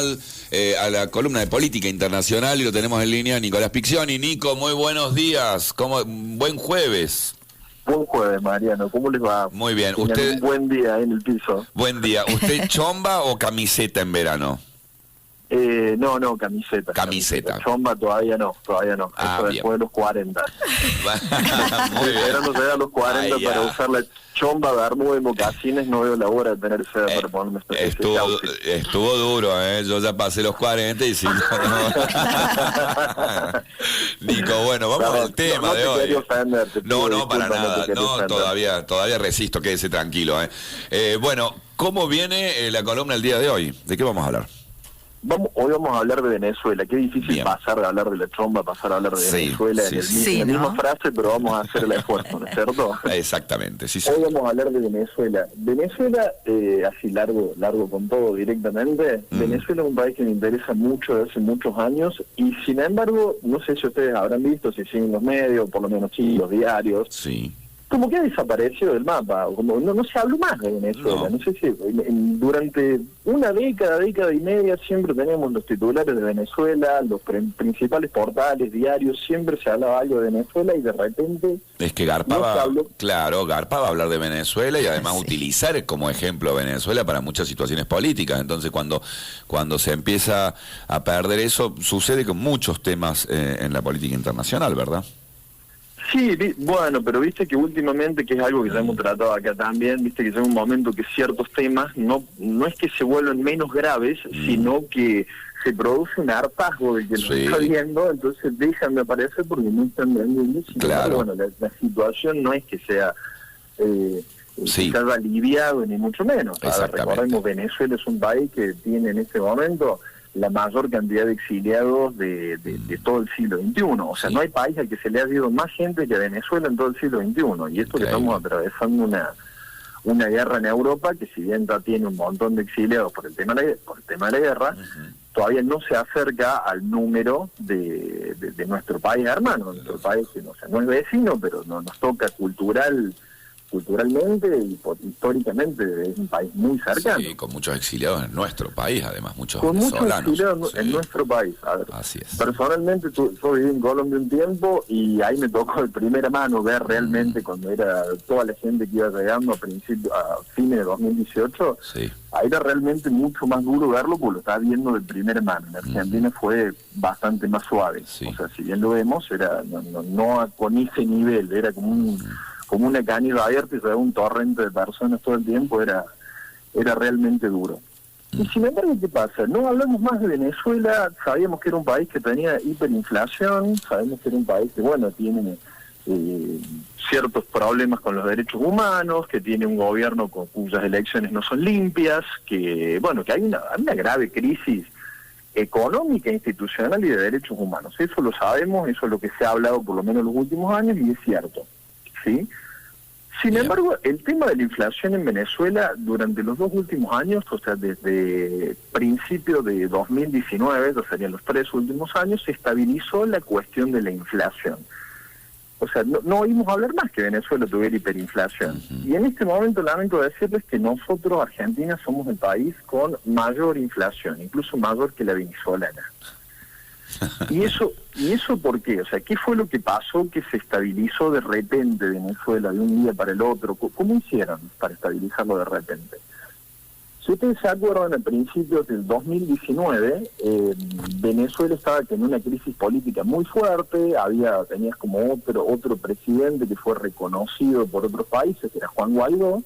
a la columna de política internacional y lo tenemos en línea Nicolás Piccioni. Nico, muy buenos días. Buen jueves. Buen jueves, Mariano. ¿Cómo les va? Muy bien. Tienen ¿Usted? Un buen día en el piso. Buen día. ¿Usted chomba o camiseta en verano? No, camiseta. Camiseta. Chomba todavía no. Ah, eso bien. después de los 40. Muy bien. Pero no llega a los 40 Ay, para ya. usar la chomba, bermuda y mocasines. No veo la hora de tener ese para ponerme Estuvo duro, Yo ya pasé los 40 y sí. Nico, bueno, vamos al tema de hoy. No, para nada. No, todavía resisto, quédese tranquilo, Bueno, ¿cómo viene la columna el día de hoy? ¿De qué vamos a hablar? Hoy vamos a hablar de Venezuela. Qué difícil Bien. pasar de hablar de la chomba, pasar a hablar de Venezuela en la misma frase, pero vamos a hacer el esfuerzo, ¿no es cierto? Exactamente, sí. Hoy vamos a hablar de Venezuela. Venezuela, así largo con todo directamente, Venezuela es un país que me interesa mucho desde hace muchos años y sin embargo, no sé si ustedes habrán visto, si siguen los medios, por lo menos sí, los diarios, Sí. como que ha desaparecido del mapa, como no se habló más de Venezuela. No sé si durante una década y media siempre tenemos los titulares de Venezuela, los principales portales, diarios, siempre se hablaba algo de Venezuela y de repente... Es que garpaba hablar de Venezuela y además utilizar como ejemplo Venezuela para muchas situaciones políticas. Entonces cuando se empieza a perder eso, sucede con muchos temas en la política internacional, ¿verdad? Sí, bueno, pero viste que últimamente, que es algo que ya hemos tratado acá también, viste que llega un momento que ciertos temas no es que se vuelvan menos graves, sino que se produce un hartazgo de que lo está viendo, entonces dejan de aparecer porque no están viendo. Claro. Bueno, la situación no es que sea que se haya aliviado, ni mucho menos. Recordemos, Venezuela es un país que tiene en este momento la mayor cantidad de exiliados de todo el siglo XXI. O sea, no hay país al que se le ha ido más gente que a Venezuela en todo el siglo XXI. Y esto que estamos atravesando una guerra en Europa, que si bien ya tiene un montón de exiliados por el tema de la guerra, todavía no se acerca al número de nuestro país hermano. Nuestro país que no es vecino, pero nos toca culturalmente y históricamente es un país muy cercano. Sí, con muchos exiliados en nuestro país, además, muchos con venezolanos. Muchos exiliados en nuestro país. A ver, así es. Personalmente, yo viví en Colombia un tiempo y ahí me tocó de primera mano ver realmente cuando era toda la gente que iba llegando a fines de 2018, ahí era realmente mucho más duro verlo porque lo estaba viendo de primera mano. En Argentina fue bastante más suave. O sea, si bien lo vemos, era no con ese nivel, era como una caña abierta y se ve un torrente de personas todo el tiempo, era realmente duro. Y sin embargo, ¿qué pasa? No hablamos más de Venezuela, sabíamos que era un país que tenía hiperinflación, sabemos que era un país que, bueno, tiene ciertos problemas con los derechos humanos, que tiene un gobierno cuyas elecciones no son limpias, que, bueno, que hay una grave crisis económica, institucional y de derechos humanos. Eso lo sabemos, eso es lo que se ha hablado por lo menos en los últimos años y es cierto. ¿Sí? Sin embargo, el tema de la inflación en Venezuela durante los 2 últimos años, o sea, desde principio de 2019, o serían los 3 últimos años, se estabilizó la cuestión de la inflación. O sea, no oímos hablar más que Venezuela tuviera hiperinflación. Y en este momento lamento decirles que nosotros, Argentina, somos el país con mayor inflación, incluso mayor que la venezolana. ¿Y eso por qué? O sea, ¿qué fue lo que pasó que se estabilizó de repente Venezuela de un día para el otro? ¿Cómo hicieron para estabilizarlo de repente? Si ustedes se acuerdan, a principios del 2019, Venezuela estaba en una crisis política muy fuerte, tenías como otro presidente que fue reconocido por otros países, que era Juan Guaidó,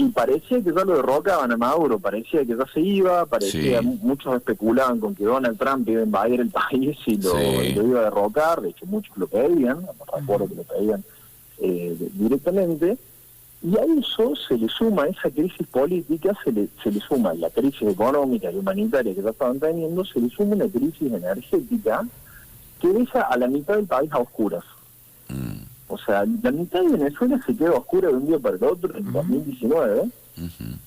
y parecía que ya lo derrocaban a Maduro, parecía que ya se iba, muchos especulaban con que Donald Trump iba a invadir el país y lo iba a derrocar, de hecho muchos lo pedían, no recuerdo que lo pedían directamente, y a eso se le suma, a esa crisis política, se le suma la crisis económica y humanitaria que ya estaban teniendo, se le suma una crisis energética que deja a la mitad del país a oscuras. O sea, la mitad de Venezuela se queda oscura de un día para el otro en 2019,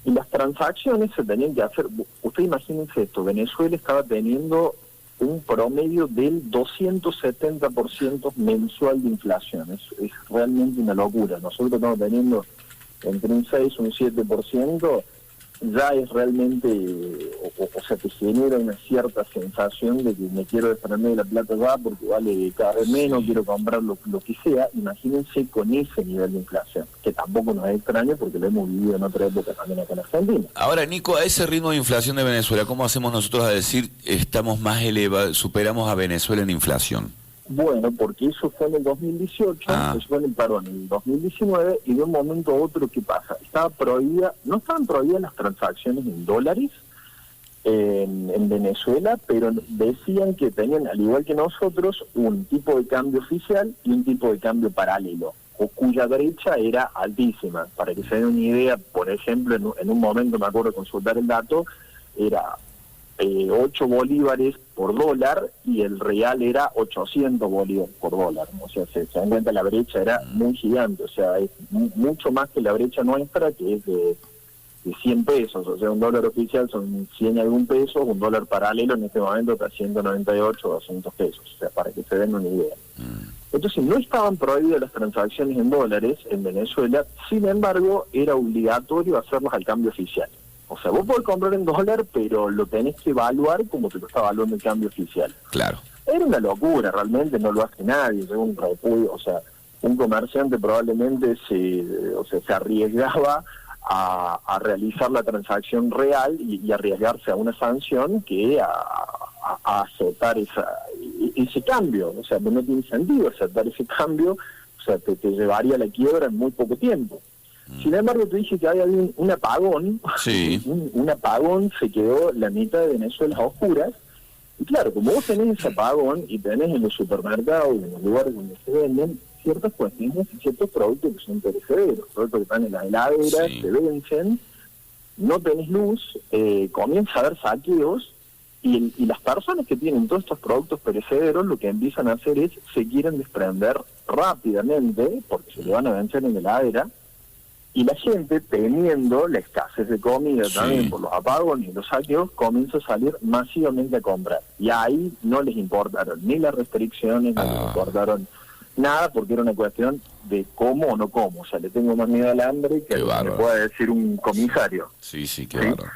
y las transacciones se tenían que hacer. Usted imagínense esto, Venezuela estaba teniendo un promedio del 270% mensual de inflación. Es realmente una locura. Nosotros estamos teniendo entre un 6 y un 7%, ya es realmente, o sea, te genera una cierta sensación de que me quiero desprender de la plata ya porque vale cada vez menos, quiero comprar lo que sea. Imagínense con ese nivel de inflación, que tampoco nos es extraño porque lo hemos vivido en otra época también acá en Argentina. Ahora, Nico, a ese ritmo de inflación de Venezuela, ¿cómo hacemos nosotros a decir estamos más elevados, superamos a Venezuela en inflación? Bueno, porque eso fue en el 2018, eso fue en el 2019, y de un momento a otro, ¿qué pasa? No estaban prohibidas las transacciones en dólares en Venezuela, pero decían que tenían, al igual que nosotros, un tipo de cambio oficial y un tipo de cambio paralelo, cuya brecha era altísima. Para que se den una idea, por ejemplo, en un momento, me acuerdo de consultar el dato, era 8 bolívares por dólar y el real era 800 bolívares por dólar. O sea, se dan cuenta, la brecha era muy gigante, o sea, es mucho más que la brecha nuestra, que es de 100 pesos, o sea, un dólar oficial son 100 y algún pesos, un dólar paralelo en este momento está 198 o 200 pesos, o sea, para que se den una idea. Entonces no estaban prohibidas las transacciones en dólares en Venezuela, sin embargo era obligatorio hacerlas al cambio oficial. O sea, vos podés comprar en dólar, pero lo tenés que evaluar como te lo está evaluando el cambio oficial. Claro. Era una locura, realmente no lo hace nadie, es un repudio, o sea, un comerciante probablemente se arriesgaba a realizar la transacción real y arriesgarse a una sanción que a aceptar ese cambio. O sea, no tiene sentido aceptar ese cambio, o sea, te llevaría a la quiebra en muy poco tiempo. Sin embargo, te dije que había un apagón, sí. un apagón, se quedó la mitad de Venezuela a oscuras, y claro, como vos tenés ese apagón y tenés en los supermercados y en los lugares donde se venden ciertas cuestiones y ciertos productos que son perecederos, productos que están en las heladeras, se vencen, no tenés luz, comienza a haber saqueos, y las personas que tienen todos estos productos perecederos lo que empiezan a hacer es se quieren desprender rápidamente, porque se le van a vencer en la heladera, y la gente, teniendo la escasez de comida también por los apagones y los saqueos, comienza a salir masivamente a comprar. Y ahí no les importaron ni las restricciones, no les importaron nada, porque era una cuestión de cómo o no como. O sea, le tengo más miedo al hambre que me pueda decir un comisario. Sí, qué bárbaro.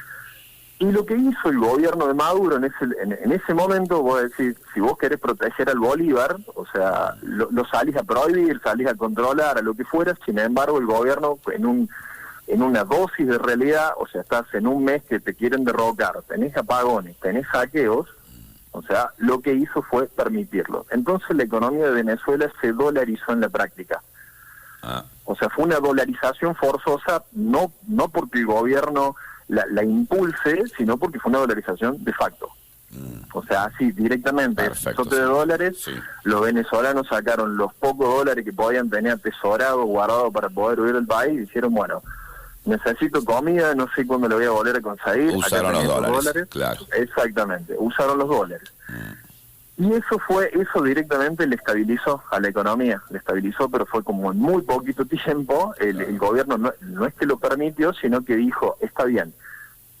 Y lo que hizo el gobierno de Maduro en ese momento, vos decís, si vos querés proteger al Bolívar, o sea, lo salís a prohibir, salís a controlar, a lo que fuera. Sin embargo, el gobierno en una dosis de realidad, o sea, estás en un mes que te quieren derrocar, tenés apagones, tenés saqueos, o sea, lo que hizo fue permitirlo. Entonces la economía de Venezuela se dolarizó en la práctica. O sea, fue una dolarización forzosa, no porque el gobierno la impulse, sino porque fue una dolarización de facto. O sea, así directamente, de dólares, los venezolanos sacaron los pocos dólares que podían tener atesorados, guardados para poder huir del país, y dijeron, bueno, necesito comida, no sé cuándo le voy a volver a conseguir. Usaron los dólares, claro. Exactamente, usaron los dólares. Y eso directamente le estabilizó a la economía, le estabilizó, pero fue como en muy poquito tiempo. El gobierno no es que lo permitió, sino que dijo, está bien,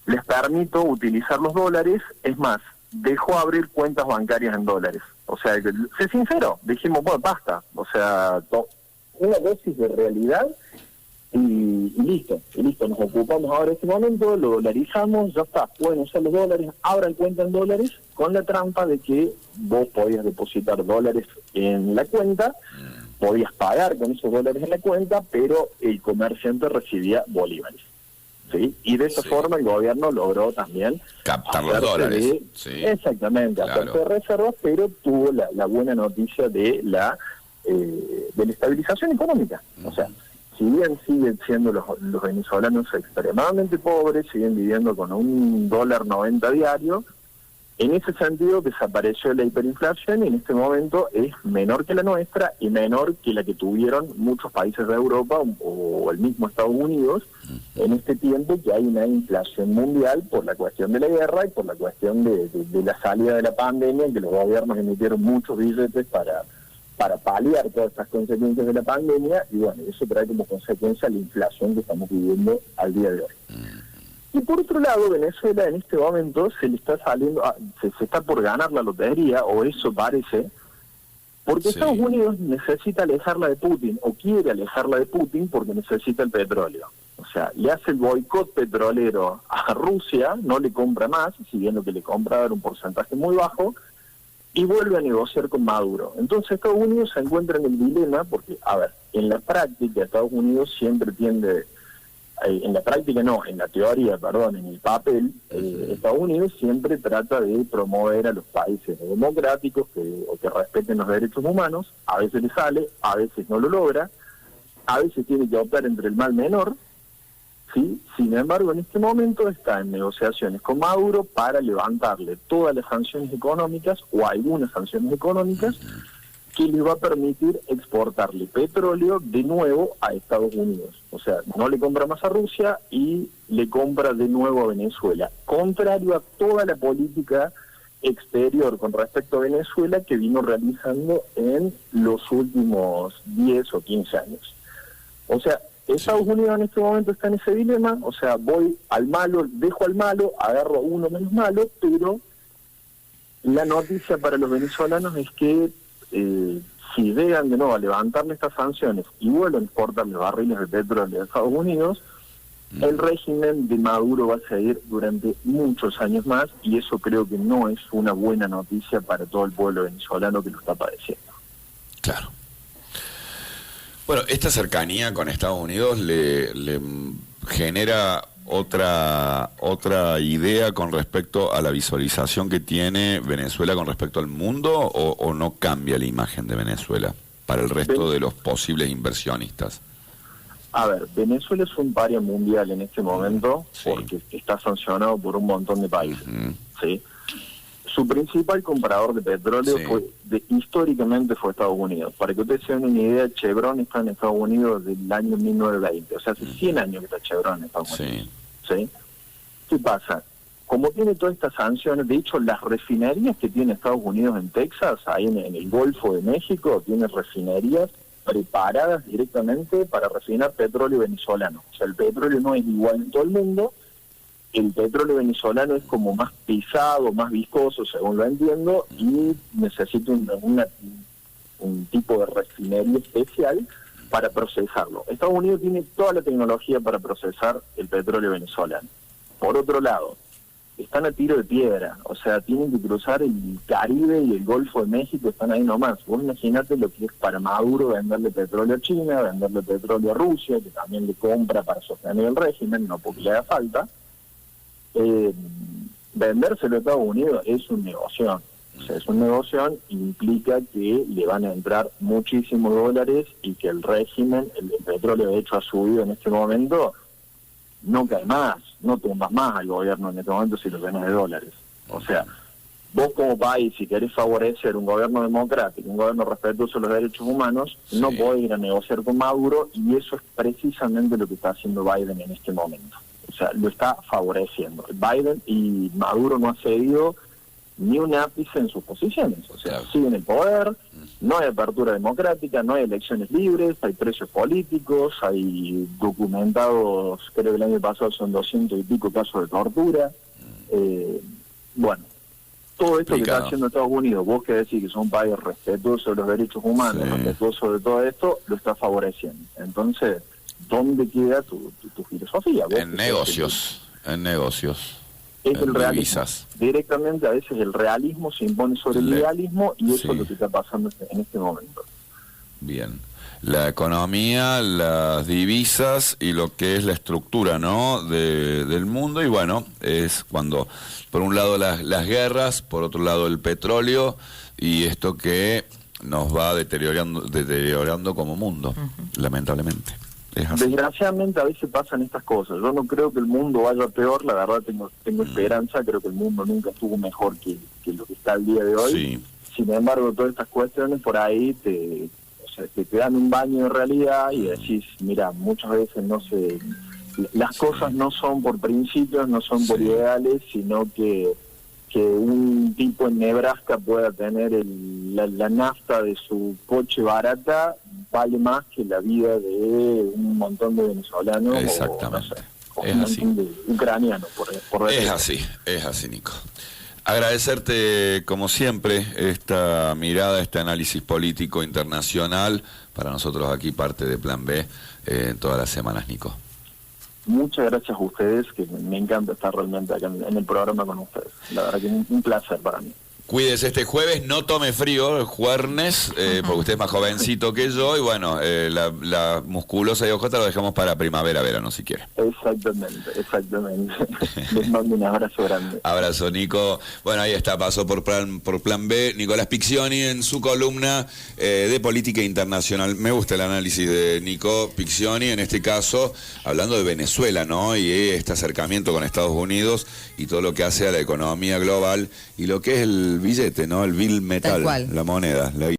les permito utilizar los dólares, es más, dejó abrir cuentas bancarias en dólares. O sea, sé sincero, dijimos, bueno, basta, o sea, una dosis de realidad y listo, nos ocupamos ahora de este momento, lo dolarizamos, ya está, pueden usar los dólares, abran cuenta en dólares, con la trampa de que vos podías depositar dólares en la cuenta, podías pagar con esos dólares en la cuenta, pero el comerciante recibía bolívares. ¿Sí? Y de esa forma el gobierno logró también captar los dólares. Exactamente, hacerse de reservas, pero tuvo la buena noticia de la estabilización económica. O sea, si bien siguen siendo los venezolanos extremadamente pobres, siguen viviendo con $1.90 diario, en ese sentido desapareció la hiperinflación y en este momento es menor que la nuestra y menor que la que tuvieron muchos países de Europa o el mismo Estados Unidos en este tiempo que hay una inflación mundial por la cuestión de la guerra y por la cuestión de la salida de la pandemia, en que los gobiernos emitieron muchos billetes para paliar todas estas consecuencias de la pandemia, y bueno, eso trae como consecuencia la inflación que estamos viviendo al día de hoy. Y por otro lado, Venezuela en este momento se le está saliendo, se está por ganar la lotería, o eso parece, porque Estados Unidos necesita alejarla de Putin, o quiere alejarla de Putin porque necesita el petróleo. O sea, le hace el boicot petrolero a Rusia, no le compra más, si bien lo que le compra era un porcentaje muy bajo, y vuelve a negociar con Maduro. Entonces Estados Unidos se encuentra en el dilema, porque, a ver, en la práctica Estados Unidos siempre tiende, en la práctica no, en la teoría, perdón, en el papel, Estados Unidos siempre trata de promover a los países democráticos o que respeten los derechos humanos. A veces le sale, a veces no lo logra, a veces tiene que optar entre el mal menor, ¿sí? Sin embargo, en este momento está en negociaciones con Maduro para levantarle todas las sanciones económicas o algunas sanciones económicas que le va a permitir exportarle petróleo de nuevo a Estados Unidos. O sea, no le compra más a Rusia y le compra de nuevo a Venezuela, contrario a toda la política exterior con respecto a Venezuela que vino realizando en los últimos 10 o 15 años. O sea, Estados Unidos en este momento está en ese dilema, o sea, voy al malo, dejo al malo, agarro a uno menos malo, pero la noticia para los venezolanos es que si llegan de nuevo a levantarle estas sanciones y vuelven a exportarle barriles de petróleo a Estados Unidos, el régimen de Maduro va a seguir durante muchos años más, y eso creo que no es una buena noticia para todo el pueblo venezolano que lo está padeciendo. Claro. Bueno, esta cercanía con Estados Unidos le genera otra idea con respecto a la visualización que tiene Venezuela con respecto al mundo, o no cambia la imagen de Venezuela para el resto de los posibles inversionistas. A ver, Venezuela es un paria mundial en este momento, porque está sancionado por un montón de países, ¿sí? Su principal comprador de petróleo históricamente fue Estados Unidos. Para que ustedes se den una idea, Chevron está en Estados Unidos desde el año 1920. O sea, hace 100 años que está Chevron en Estados Unidos. ¿Sí? ¿Qué pasa? Como tiene todas estas sanciones, de hecho, las refinerías que tiene Estados Unidos en Texas, ahí en el Golfo de México, tiene refinerías preparadas directamente para refinar petróleo venezolano. O sea, el petróleo no es igual en todo el mundo. El petróleo venezolano es como más pesado, más viscoso, según lo entiendo, y necesita un tipo de refinería especial para procesarlo. Estados Unidos tiene toda la tecnología para procesar el petróleo venezolano. Por otro lado, están a tiro de piedra, o sea, tienen que cruzar el Caribe y el Golfo de México, están ahí nomás. Vos imaginate lo que es para Maduro venderle petróleo a China, venderle petróleo a Rusia, que también le compra para sostener el régimen, no porque le haga falta. Vendérselo a Estados Unidos es un negocio. O sea, es un negocio, implica que le van a entrar muchísimos dólares y que el régimen, el petróleo de hecho ha subido en este momento, no cae más, no tumbas más al gobierno en este momento si lo tenés de dólares. O sea, vos como país, si querés favorecer un gobierno democrático, un gobierno respetuoso de los derechos humanos, no podés ir a negociar con Maduro, y eso es precisamente lo que está haciendo Biden en este momento. O sea, lo está favoreciendo. Biden y Maduro no ha cedido ni un ápice en sus posiciones. O sea, siguen el poder, no hay apertura democrática, no hay elecciones libres, hay presos políticos, hay documentados, creo que el año pasado son 200 y pico casos de tortura. Bueno, todo esto que está haciendo Estados Unidos, vos que decís que son un país respetuoso de los derechos humanos, respetuoso de todo esto, lo está favoreciendo. Entonces, ¿dónde queda tu filosofía? En negocios. Es el realismo. Directamente a veces el realismo se impone sobre el idealismo, y eso es lo que está pasando en este momento. Bien. La economía, las divisas y lo que es la estructura, ¿no?, del mundo. Y bueno, es cuando, por un lado las guerras, por otro lado el petróleo, y esto que nos va deteriorando como mundo, lamentablemente. Desgraciadamente a veces pasan estas cosas. Yo no creo que el mundo vaya peor, la verdad tengo esperanza, creo que el mundo nunca estuvo mejor que lo que está el día de hoy. Sin embargo, todas estas cuestiones por ahí te dan un baño de realidad y decís, mira, muchas veces las cosas no son por principios, no son por ideales, sino que un tipo en Nebraska pueda tener la nafta de su coche barata vale más que la vida de un montón de venezolanos. Exactamente. O un montón de ucranianos, por es así, Nico. Agradecerte, como siempre, esta mirada, este análisis político internacional, para nosotros aquí parte de Plan B, todas las semanas, Nico. muchas gracias a ustedes, que me encanta estar realmente acá en el programa con ustedes. La verdad que es un placer para mí. Cuídese este jueves, no tome frío el jueves, porque usted es más jovencito que yo, y bueno, la musculosa y OJ lo dejamos para primavera, verano, si quiere. Exactamente. Les mando un abrazo grande. Abrazo, Nico. Bueno, ahí está, pasó por plan B, Nicolás Piccioni en su columna de política internacional. Me gusta el análisis de Nico Piccioni, en este caso, hablando de Venezuela, ¿no? Y este acercamiento con Estados Unidos y todo lo que hace a la economía global y lo que es el billete, ¿no? El bill metal, la moneda, la guita.